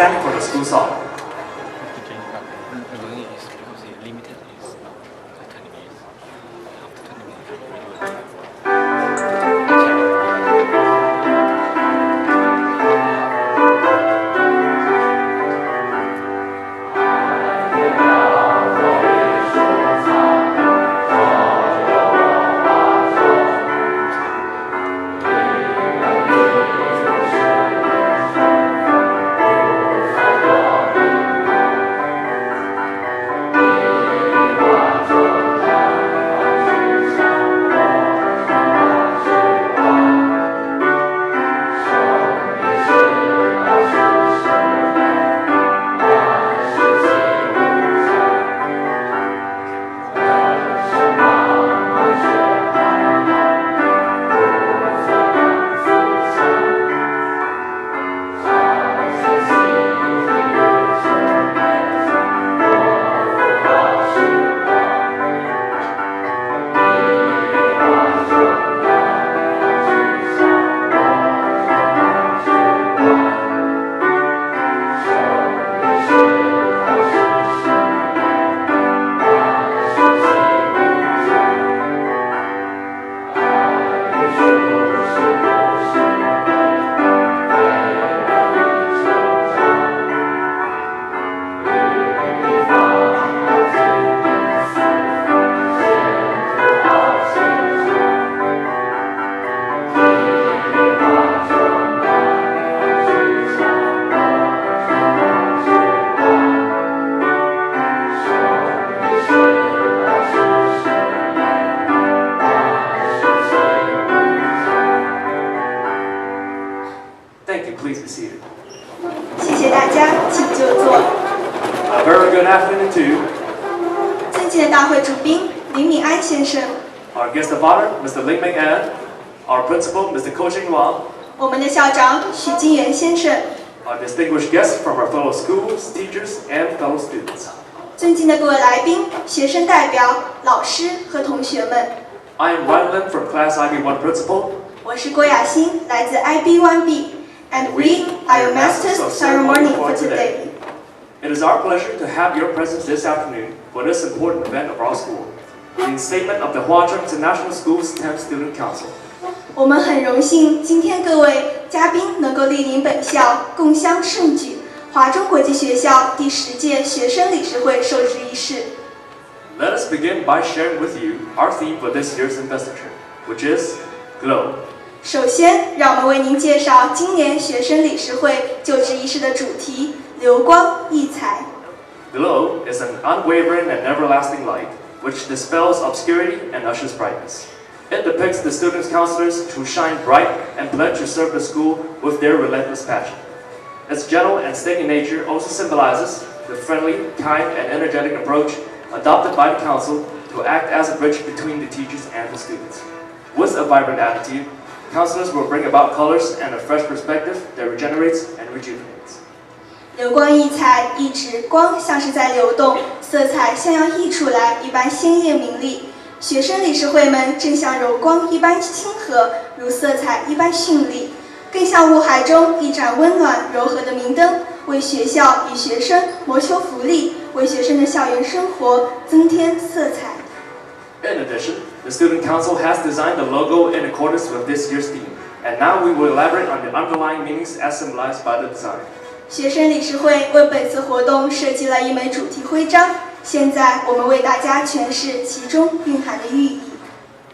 stand for the school song. Thank you. Please be seated. 谢谢大家，请就坐。A very good afternoon to you. 尊敬的大会主宾林敏安先生， Our guest of honor, Mr. Ling Ming An, our principal, Mr. Ko Ching Wang, 我们的校长许金元先生， our distinguished guests from our fellow schools, teachers, and fellow students. 尊敬的各位来宾、学生代表、老师和同学们， I am Ryan Lim from Class IB1 Principal. 我是郭雅欣，来自 IB1B。And we are your masters of ceremony for today. It is our pleasure to have your presence this afternoon for this important event of our school, the instatement of the Huazhong International School's 10th Student Council. 我们很荣幸，今天各位嘉宾能够莅临本校，共襄盛举华中国际学校第10届学生理事会授职仪式。Let us begin by sharing with you our theme for this year's investiture, which is Glow. 首先，让我们为您介绍今年学生理事会就职仪式的主题“流光溢彩”。 Glow is an unwavering and everlasting light, which dispels obscurity and ushers brightness. It depicts the students' counselors who shine bright and pledge to serve the school with their relentless passion. Its gentle and steady nature also symbolizes the friendly, kind, and energetic approach adopted by the council to act as a bridge between the teachers and the students. With a vibrant attitude, counselors will bring about colors and a fresh perspective that regenerates and rejuvenates. 流光溢彩，意指光像是在流动，色彩像要溢出来一般鲜艳明丽。学生理事会们正像柔光一般亲和，如色彩一般绚丽，更像雾海中一盏温暖柔和的明灯，为学校与学生谋求福利，为学生的校园生活增添色彩。In addition, the Student Council has designed the logo in accordance with this year's theme, and now we will elaborate on the underlying meanings as symbolized by the design. 学生理事会为本次活动设计了一枚主题徽章，现在我们为大家诠释其中蕴含的寓意。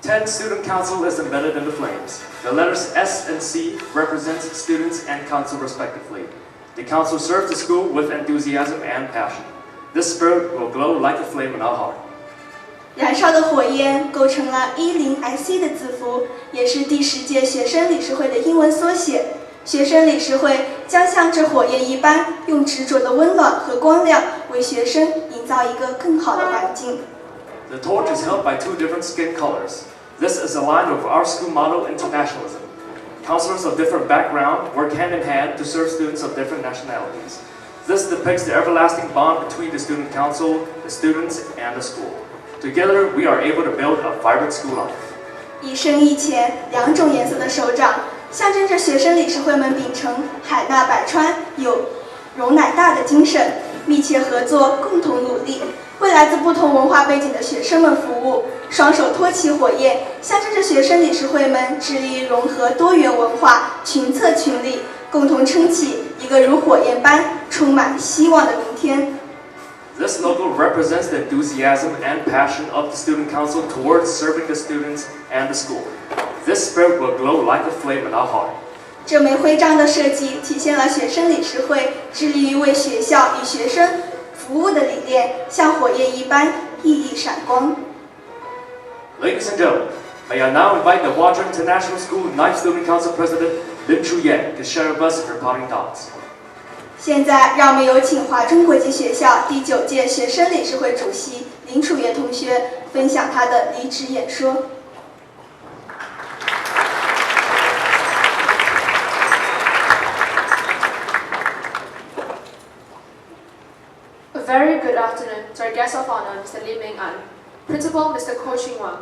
10 Student Council is embedded in the flames. The letters S and C represent students and council respectively. The council serves the school with enthusiasm and passion. This spirit will glow like a flame in our heart. 燃烧的火焰构成了10IC 的字符，也是第10届学生理事会的英文缩写。学生理事会将像这火焰一般，用执着的温暖和光亮，为学生营造一个更好的环境。The torch is held by 2 different skin colors. This is aligned with our school motto, internationalism. Counselors of different background work hand in hand to serve students of different nationalities. This depicts the everlasting bond between the student council, the students, and the school. Together, we are able to build a vibrant school life. 一深一浅2种颜色的手掌，象征着学生理事会们秉承海纳百川、容乃大的精神，密切合作，共同努力，为来自不同文化背景的学生们服务，双手托起火焰，象征着学生理事会们致力于融合多元文化，群策群力，共同撑起一个如火焰般充满希望的明天。This logo represents the enthusiasm and passion of the Student Council towards serving the students and the school. This spirit will glow like a flame in our heart. 这枚徽章的设计体现了学生理事会致力于为学校与学生服务的理念，像火焰一般熠熠闪光。Ladies and gentlemen, may I now invite the Huazhong International School 9th Student Council President Lin Chuyan to share with us her parting thoughts. 现在，让我们有请华中国际学校第9届学生理事会主席林楚元同学分享他的离职演说。A very good afternoon to our guest of honor, Mr. Lee Ming An, Principal Mr. Ko Ching Wang,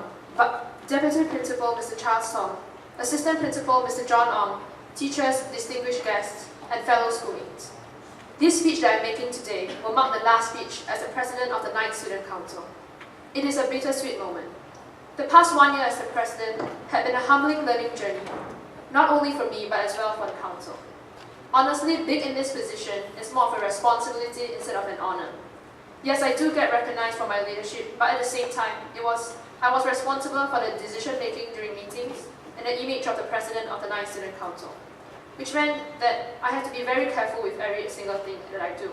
Deputy Principal Mr. Charles Song, Assistant Principal Mr. John Ong, teachers, distinguished guests, and fellow schoolmates. This speech that I'm making today will mark the last speech as the President of the 9th Student Council. It is a bittersweet moment. The past 1 year as the President had been a humbling learning journey, not only for me but as well for the Council. Honestly, being in this position is more of a responsibility instead of an honor. Yes, I do get recognized for my leadership, but at the same time, I was responsible for the decision-making during meetings and the image of the President of the 9th Student Council, which meant that I had to be very careful with every single thing that I do.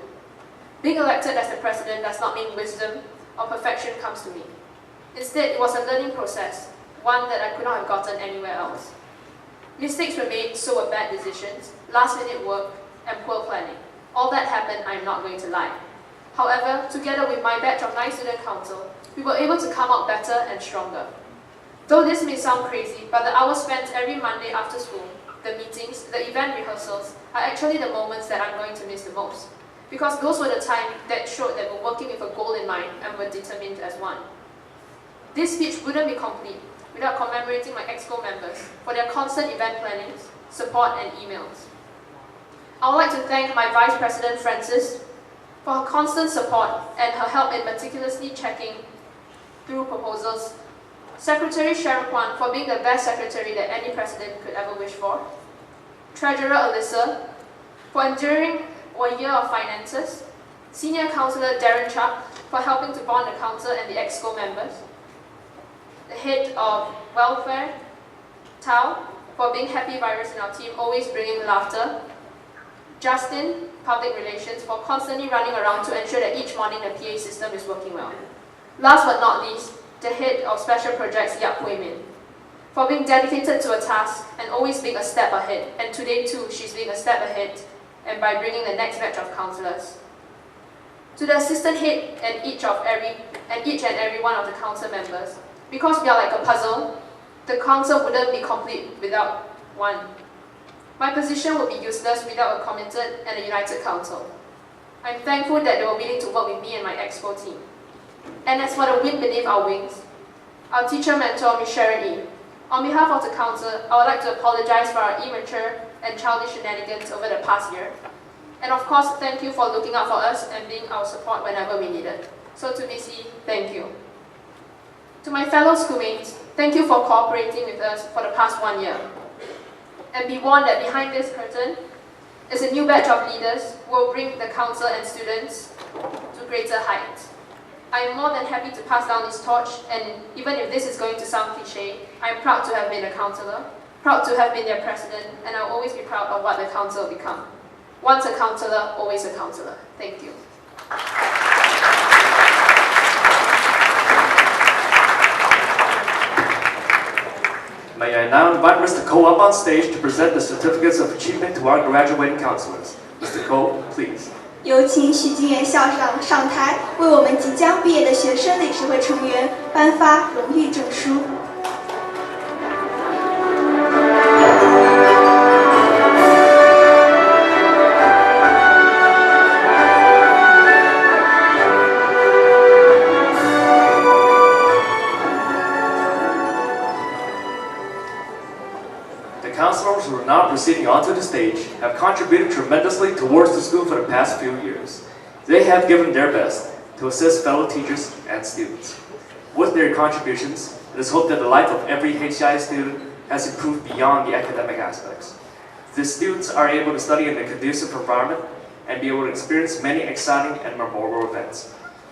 Being elected as the President does not mean wisdom or perfection comes to me. Instead, it was a learning process, one that I could not have gotten anywhere else. Mistakes were made, so were bad decisions, last-minute work, and poor planning. All that happened, I am not going to lie. However, together with my batch of 9th Student Council, we were able to come out better and stronger. Though this may sound crazy, but the hours spent every Monday after school, the meetings, the event rehearsals, are actually the moments that I'm going to miss the most. Because those were the times that showed that we're working with a goal in mind and were determined as one. This speech wouldn't be complete without commemorating my EXCO members for their constant event planning, support, and emails. I would like to thank my Vice President Francis for her constant support and her help in meticulously checking through proposals, Secretary Sharon Kwan for being the best secretary that any president could ever wish for, Treasurer Alyssa for enduring a year of finances, Senior Councillor Darren Chuck for helping to bond the council and the EXCO members, the Head of Welfare, Tao, for being happy virus in our team, always bringing laughter, Justin, Public Relations, for constantly running around to ensure that each morning the PA system is working well. Last but not least, the Head of Special Projects, Yap Hui Min, for being dedicated to a task and always being a step ahead. And today too, she's being a step ahead and by bringing the next batch of councillors. To the Assistant Head and each and every one of the council members, because we are like a puzzle, the council wouldn't be complete without one. My position would be useless without a committed and a united council. I'm thankful that they were willing to work with me and my EXCO team. And as for the wind beneath our wings, our teacher mentor, Ms. Sharon E. On behalf of the council, I would like to apologize for our immature and childish shenanigans over the past year. And of course, thank you for looking out for us and being our support whenever we needed. So to Ms. E, thank you. To my fellow schoolmates, thank you for cooperating with us for the past 1 year. And be warned that behind this curtain is a new batch of leaders who will bring the council and students to greater heights. I am more than happy to pass down this torch, and even if this is going to sound cliche, I am proud to have been a councillor, proud to have been their president, and I'll always be proud of what the council will become. Once a councillor, always a councillor. Thank you. May I now invite Mr. Ko up on stage to present the certificates of achievement to our graduating counselors. Mr. Ko, please. 有请许金元校长上台，为我们即将毕业的学生理事会成员颁发荣誉证书。counselors who are now proceeding onto the stage have contributed tremendously towards the school for the past few years. They have given their best to assist fellow teachers and students. With their contributions, it is hoped that the life of every HCIS student has improved beyond the academic aspects. The students are able to study in a conducive environment and be able to experience many exciting and memorable events.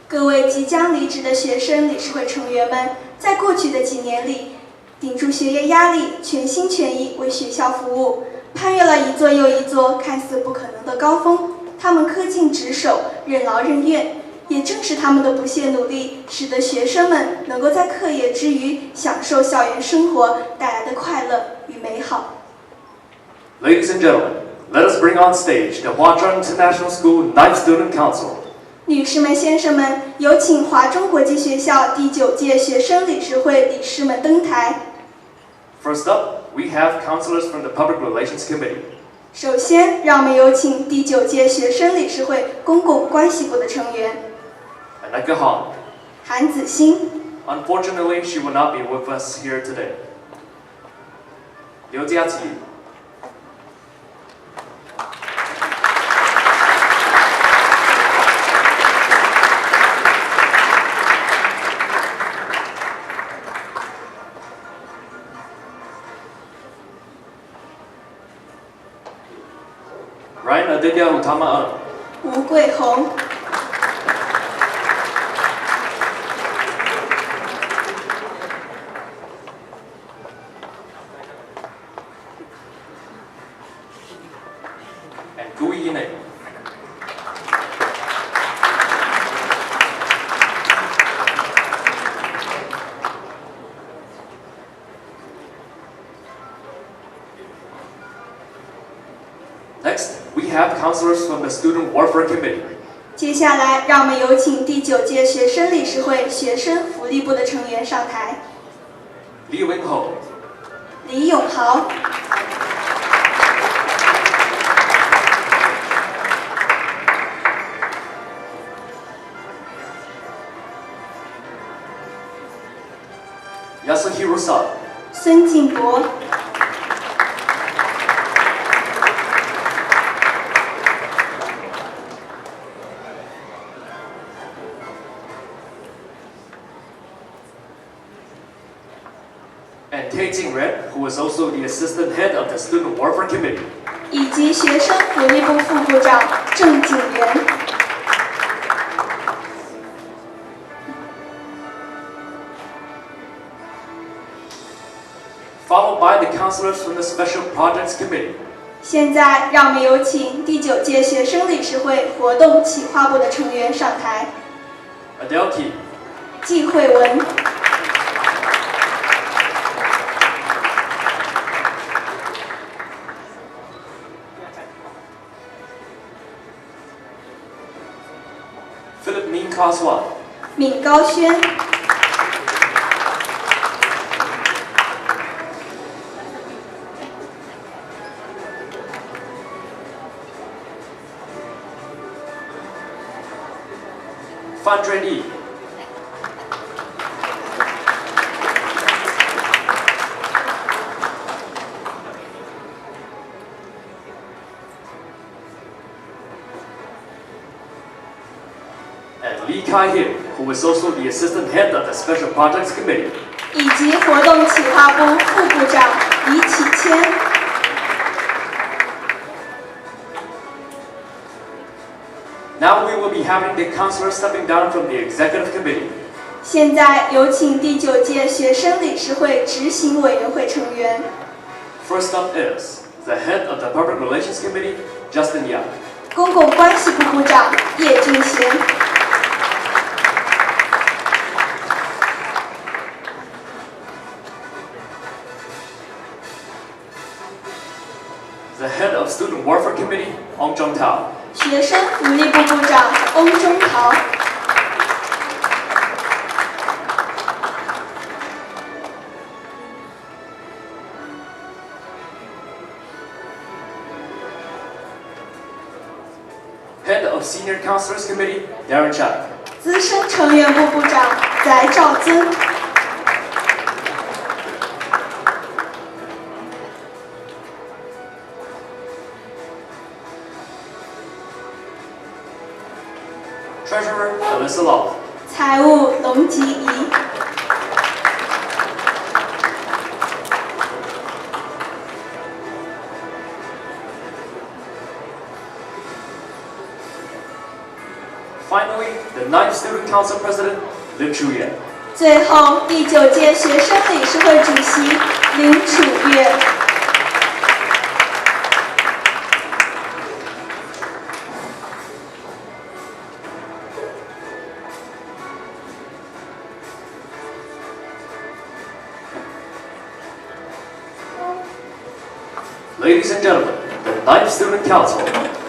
各位即将离职的学生理事会成员们，在过去的几年里，顶住学业压力，全心全意为学校服务，攀越了一座又一座看似不可能的高峰。他们恪尽职守，任劳任怨。也正是他们的不懈努力，使得学生们能够在课业之余享受校园生活带来的快乐与美好。Ladies and gentlemen, let us bring on stage the Huazhong International School 9th Student Council. 女士们、先生们，有请华中国际学校第9届学生理事会理事们登台。First up, we have counselors from the Public Relations Committee. 首先，让我们有请第9届学生理事会公共关系部的成员。Anaka Han. 韩子欣。Unfortunately, she will not be with us here today. Liu Jiaqi. Ryan Aditya Utama. 吴桂红。Next, we have counselors from the Student Welfare Committee. 接下来，让我们有请第9届学生理事会学生福利部的成员上台。李文厚。李永豪。Yasuhiro Sa。孙敬博。And Tae Jing-ren, who is also the assistant head of the Student Welfare Committee. 以及学生福利部副部长郑景元。Followed by the counselors from the Special Projects Committee. 现在，让我们有请第9届学生理事会活动企划部的成员上台。Adelki。季慧文。Philip Min Kaswa。闵高轩。范追丽。And Lee Kai-him, who is also the assistant head of the Special Projects Committee. 以及活动企划部副部长李启谦。Now we will be having the counselors stepping down from the executive committee. 现在有请第9届学生理事会执行委员会成员。First up is the head of the Public Relations Committee, Justin Yang. 公共关系部部长叶俊贤。The head of Student Welfare Committee, Ong Jong-tao. 学生福利部部长翁中桃。Head of Senior Counselors Committee, Darren Chak. 资深成员部部长翟兆增。Mr. Law. 财务龙吉怡。Finally, the 9th Student Council President, Lim Chu-Yan. 最后，第9届学生理事会主席林楚月。Ladies and gentlemen, the 9th Student Council.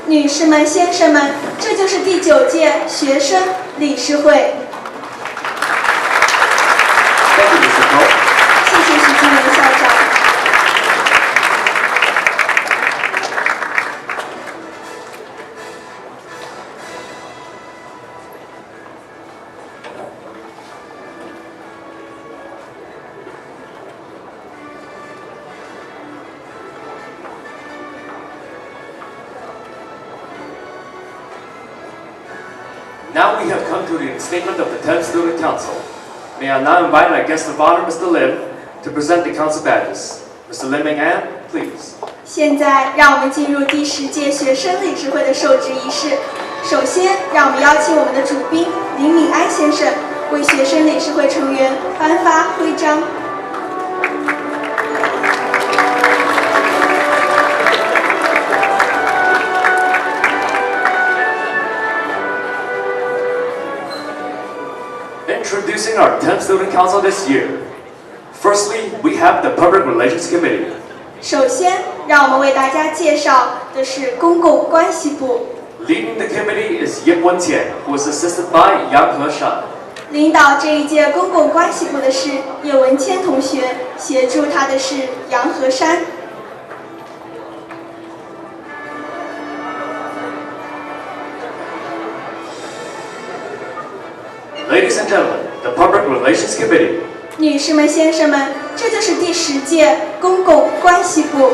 女士们、先生们，这就是第9届学生理事会。Thank you, Mr. Ko. 谢谢徐静文校长。Now we have come to the statement of the 10th Student Council. May I now invite our guest of honor, Mr. Lim, to present the council badges. Mr. Lim and Ann, please. 现在，让我们进入第10届学生理事会的授职仪式。首先，让我们邀请我们的主宾林敏安先生为学生理事会成员颁发徽章。Introducing our 10th Student Council this year. Firstly, we have the Public Relations Committee. 首先，让我们为大家介绍的是公共关系部。Leading the committee is Yip Wen-Tian, who is assisted by Yang He-shan. 领导这一届公共关系部的是叶文谦同学，协助他的是杨和山。Ladies and gentlemen, the Public Relations Committee. 女士们、先生们，这就是第10届公共关系部。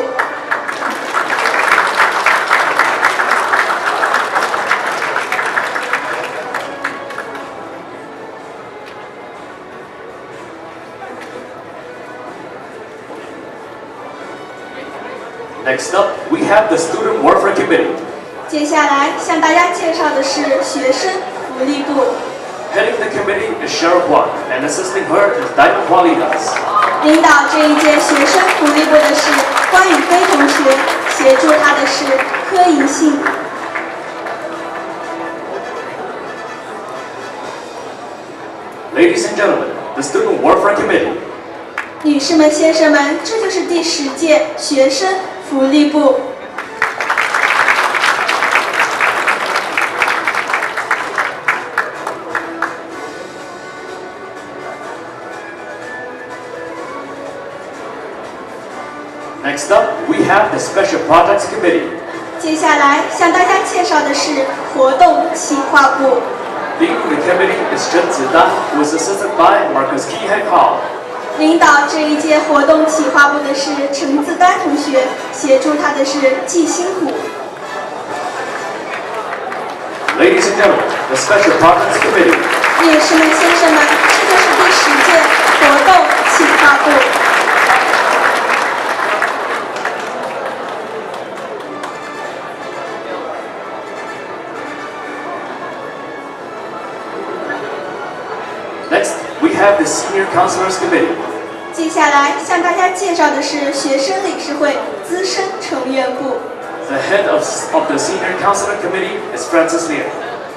Next up, we have the Student Welfare Committee. 接下来向大家介绍的是学生福利部。Heading the committee is Cheryl Huang, and assisting her is Diamond Hualidas. 领导这一届学生福利部的是关宇飞同学，协助他的是柯银信。Ladies and gentlemen, the Student Welfare Committee. 女士们、先生们，这就是第10届学生福利部。Next up, we have the Special Projects Committee. 接下来向大家介绍的是活动企划部。Leading the committee is Chen Zidan, who is assisted by Marcus Ki-Heng Hall. 领导这一届活动企划部的是陈自丹同学，协助他的是季新虎。Ladies and gentlemen, the Special Projects Committee. 女士们、先生们，这就是第10届活动企划部。Next, we have the Senior Counselors Committee. 接下来向大家介绍的是学生理事会资深成员部。The head of the Senior Counselor Committee is Francis Lian.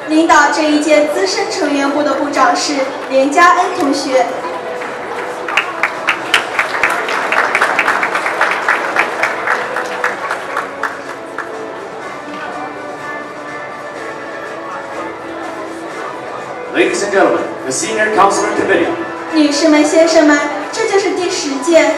领导这一届资深成员部的部长是连嘉恩同学。Ladies and gentlemen, the Senior Counselor Committee. 女士们、先生们，这就是第10届